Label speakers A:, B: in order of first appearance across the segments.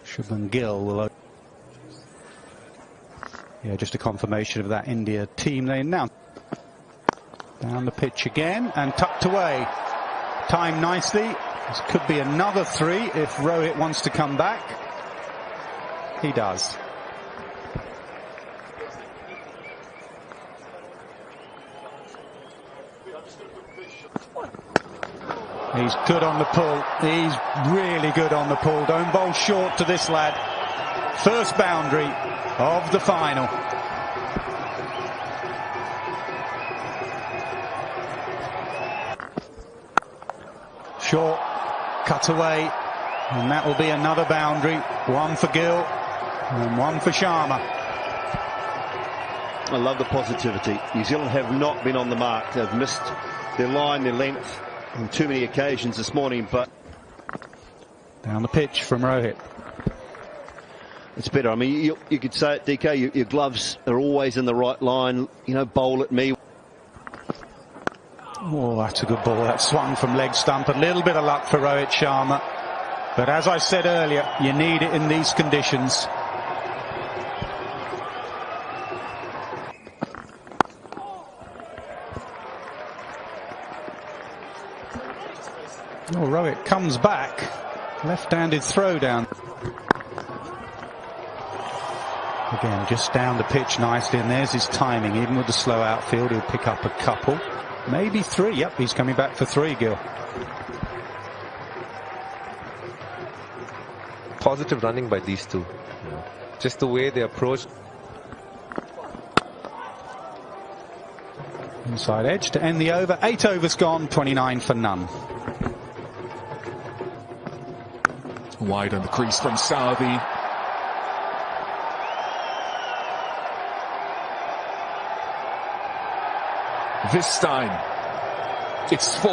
A: Shubman Gill will. Yeah, just a confirmation of that India team they announced. Down the pitch again and tucked away. Timed nicely. This could be another 3 if Rohit wants to come back. He does. He's good on the pull. He's really good on the pull. Don't bowl short to this lad. First boundary of the final. Short, cut away, and that will be another boundary. 1 for Gill and 1 for Sharma.
B: I love the positivity. New Zealand have not been on the mark. They've missed their line, their length on too many occasions this morning, but
A: down the pitch from Rohit.
B: It's better. I mean, you could say it, DK, your gloves are always in the right line. You know, bowl at me.
A: Oh, that's a good ball. That swung from leg stump. A little bit of luck for Rohit Sharma. But as I said earlier, you need it in these conditions. Oh, Rohit comes back. Left-handed throw down. Again, just down the pitch nicely, and there's his timing. Even with the slow outfield, he'll pick up a couple. Maybe 3. Yep, he's coming back for 3, Gill.
C: Positive running by these two. Just the way they approach.
A: Inside edge to end the over. 8 overs gone, 29 for none.
D: Wide on the crease from Southey. This time, it's 4.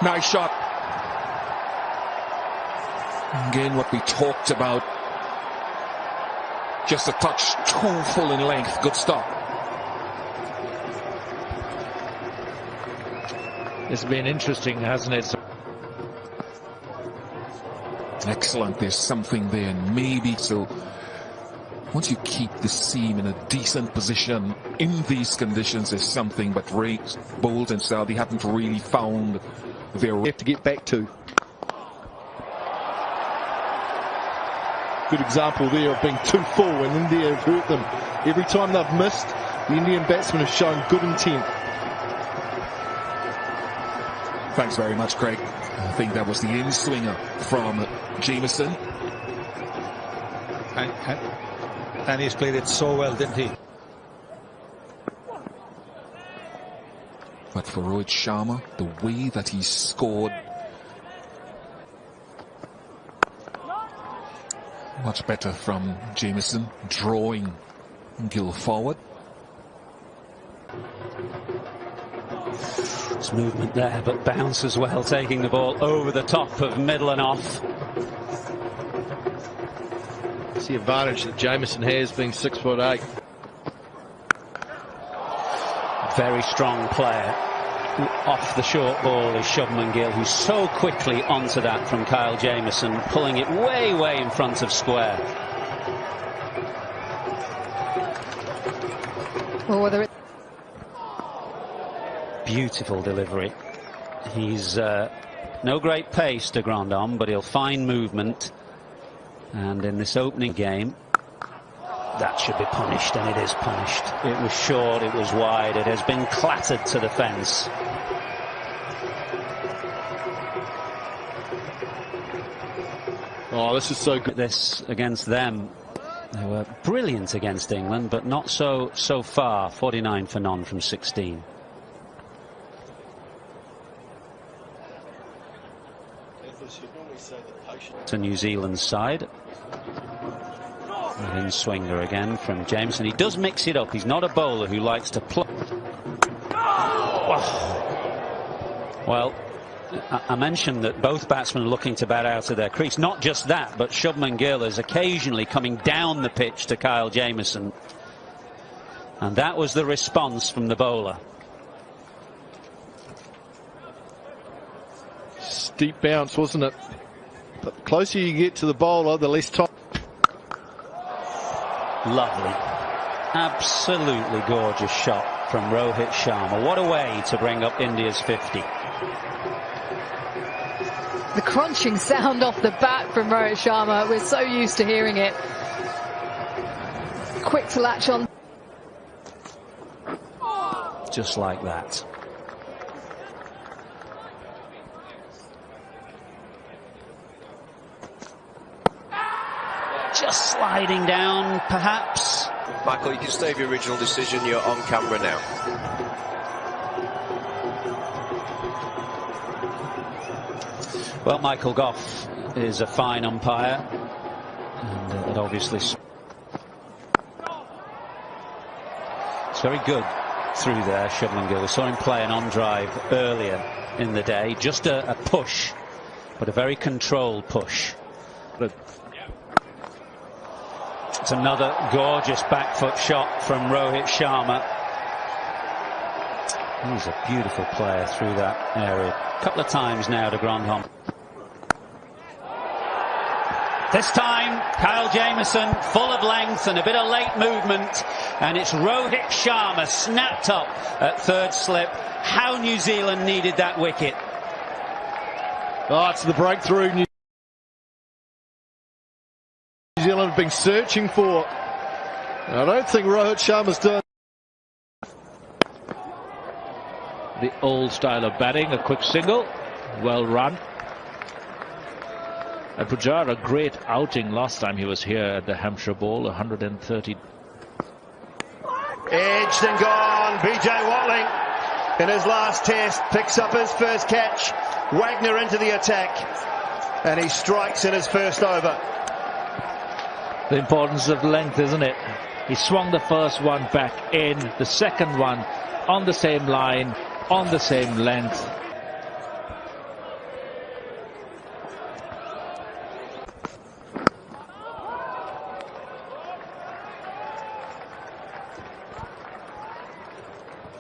D: Nice shot. Again, what we talked about. Just a touch too full in length. Good stop.
E: It's been interesting, hasn't it?
D: Excellent. There's something there, maybe. So once you keep the seam in a decent position in these conditions, there's something. But Ray, Bolt and Southey haven't really found their way
B: Have to get back to.
F: Good example there of being too full, and India have hurt them. Every time they've missed, the Indian batsmen have shown good intent.
D: Thanks very much, Craig. I think that was the in-swinger from Jameson.
E: And he's played it so well, didn't he?
D: But for Rohit Sharma, the way that he scored, much better from Jameson, drawing Gill forward.
G: There's movement there, but bounce as well, taking the ball over the top of middle and off.
F: It's the advantage that Jameson has, being 6'8".
G: Very strong player. Off the short ball is Shubman Gill, who's so quickly onto that from Kyle Jameson, pulling it way, way in front of square.
H: Well, whether it
G: Beautiful delivery. He's no great pace to Grandhomme, but he'll find movement. And in this opening game, that should be punished, and it is punished. It was short, it was wide, it has been clattered to the fence.
F: Oh, this is so good.
G: This against them. They were brilliant against England, but not so far. 49 for none from 16. To New Zealand's side. In swinger again from Jameson. He does mix it up. He's not a bowler who likes to play. Oh. Well, I mentioned that both batsmen are looking to bat out of their crease. Not just that, but Shubman Gill is occasionally coming down the pitch to Kyle Jameson. And that was the response from the bowler.
F: Steep bounce, wasn't it? But the closer you get to the bowler, the less time.
G: Lovely. Absolutely gorgeous shot from Rohit Sharma. What a way to bring up India's 50.
H: The crunching sound off the bat from Rohit Sharma. We're so used to hearing it. Quick to latch on.
G: Just like that. Just sliding down, perhaps.
I: Michael, you can stay with your original decision. You're on camera now.
G: Well, Michael Gough is a fine umpire, and it obviously it's very good through there, Shubman Gill. We saw him play an on-drive earlier in the day, just a push, but a very controlled push. But it's another gorgeous back foot shot from Rohit Sharma. He's a beautiful player through that area. A couple of times now to Grandham. This time, Kyle Jamieson, full of length and a bit of late movement, and it's Rohit Sharma snapped up at third slip. How New Zealand needed that wicket.
F: Oh, it's the breakthrough New Zealand have been searching for. I don't think Rohit Sharma's done.
E: The old style of batting, a quick single, well run. And Pujara, a great outing last time he was here at the Hampshire Bowl, 130.
B: Edged and gone. BJ Watling in his last test picks up his first catch. Wagner into the attack, and he strikes in his first over.
E: The importance of length, isn't it? He swung the first one back in, the second one on the same line, on the same length.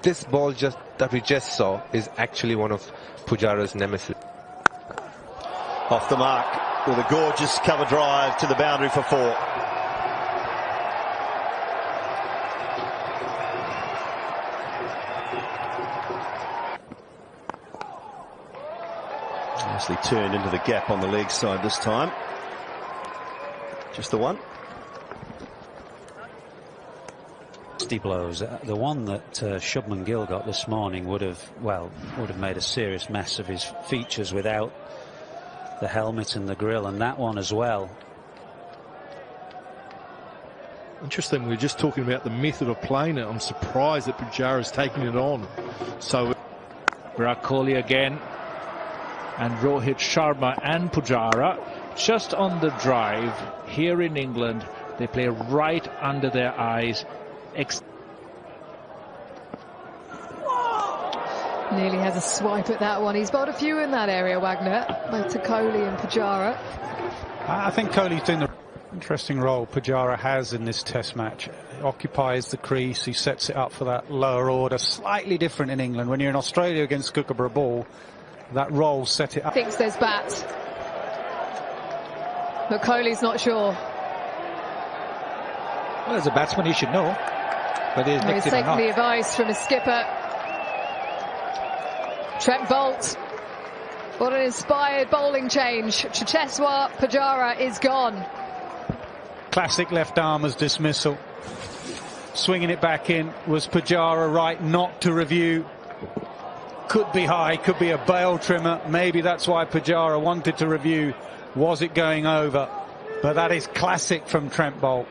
C: This ball that we just saw is actually one of Pujara's nemesis.
B: Off the mark with a gorgeous cover drive to the boundary for 4. Nicely turned into the gap on the leg side this time. Just the one.
G: Blows. The one that Shubman Gill got this morning would have made a serious mess of his features without the helmet and the grill, and that one as well.
F: Interesting, we were just talking about the method of playing it. I'm surprised that Pujara's taking it on. So
E: Virat Kohli again, and Rohit Sharma and Pujara just on the drive here in England. They play right under their eyes.
H: Nearly has a swipe at that one. He's bowled a few in that area, Wagner, both to Kohli and Pujara.
A: I think Kohli's doing the interesting role Pujara has in this test match. He occupies the crease, he sets it up for that lower order. Slightly different in England. When you're in Australia against Kookaburra ball, that role set it up.
H: Thinks there's bat, but Kohli's not sure.
E: Well, as a batsman, he should know. But he's
H: taking the advice from his skipper. Trent Boult. What an inspired bowling change. Chiteswa Pujara is gone.
A: Classic left armer's dismissal. Swinging it back in was Pujara right not to review. Could be high, could be a bail trimmer. Maybe that's why Pujara wanted to review. Was it going over? But that is classic from Trent Boult.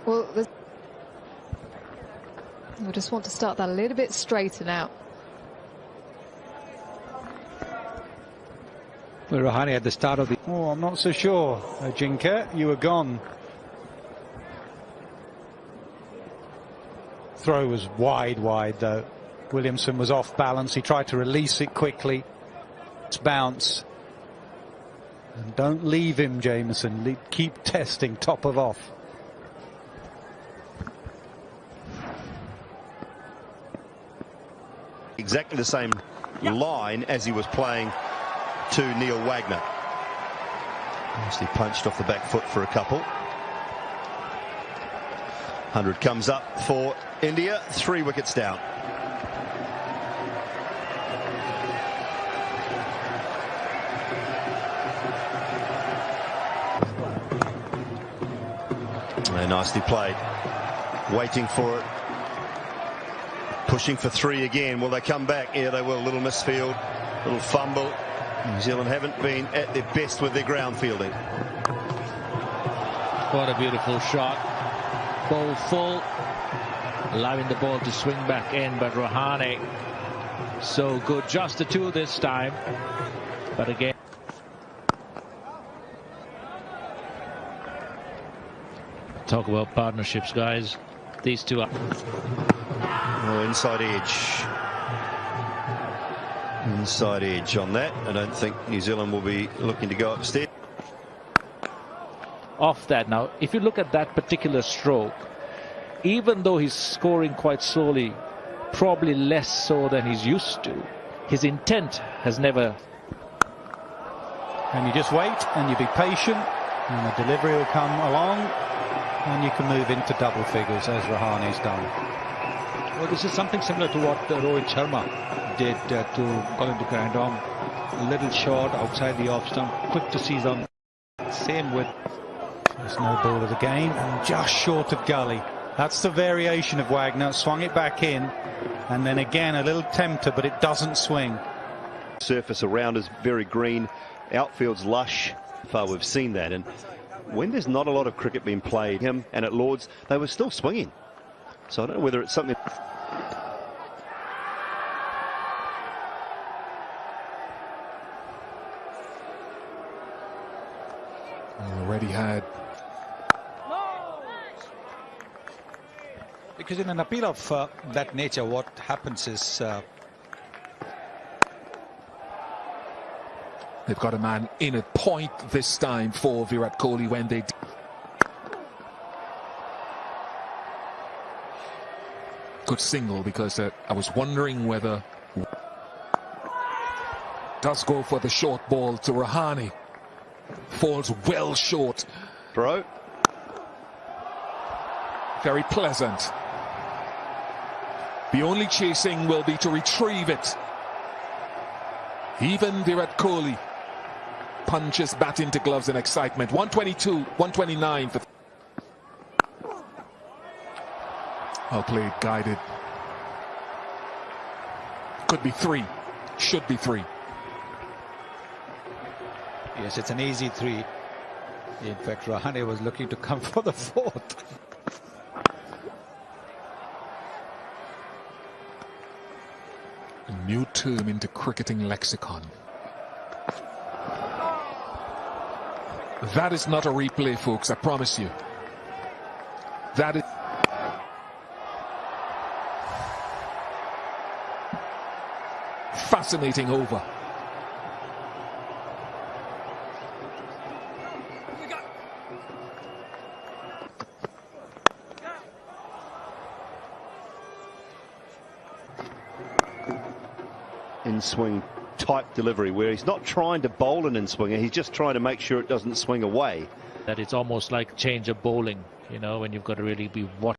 H: Well, I just want to start that a little bit straighter now.
E: Well, Rahane at the start of the...
A: Oh, I'm not so sure. Ajinkya, you were gone. Throw was wide though. Williamson was off balance. He tried to release it quickly. It's bounce. And don't leave him, Jameson. Keep testing top of off.
B: Exactly the same line as he was playing to Neil Wagner. Nicely punched off the back foot for a couple. 100 comes up for India, 3 wickets down. And nicely played. Waiting for it. Pushing for 3 again. Will they come back? Yeah, they will. Little misfield, little fumble. New Zealand haven't been at their best with their ground fielding.
E: What a beautiful shot. Ball full, allowing the ball to swing back in, but Rahane so good. Just the 2 this time, but again. Talk about partnerships, guys. These two are.
B: Oh, inside edge. Inside edge on that. I don't think New Zealand will be looking to go upstairs.
E: Off that now, if you look at that particular stroke, even though he's scoring quite slowly, probably less so than he's used to, his intent has never.
A: And you just wait and you be patient, and the delivery will come along, and you can move into double figures as Rahane's done.
J: Well, this is something similar to what Rohit Sharma did to Colin de Grandhomme. A little short outside the off stump, quick to seize on. Same with.
A: There's no ball of the game, and just short of gully. That's the variation of Wagner. Swung it back in, and then again a little tempter, but it doesn't swing.
B: Surface around is very green. Outfield's lush. Far we've seen that, and when there's not a lot of cricket being played, him and at Lords, they were still swinging. So I don't know whether it's something.
D: Already had.
J: Because in an appeal of that nature, what happens is
D: They've got a man in at point this time for Virat Kohli when they. Good single, because I was wondering whether. Does go for the short ball to Rahane. Falls well short.
B: Throw.
D: Very pleasant. The only chasing will be to retrieve it. Even Virat Kohli punches bat into gloves in excitement. 122, 129 for. Well played, guided. Could be 3. Should be 3.
J: yes, it's an easy 3. In fact, Rahane was looking to come for the 4th.
D: A new term into cricketing lexicon. That is not a replay, folks, I promise you. That is. Fascinating over.
B: In swing type delivery, where he's not trying to bowl an in swinger, he's just trying to make sure it doesn't swing away.
E: That it's almost like change of bowling, you know, when you've got to really be watching.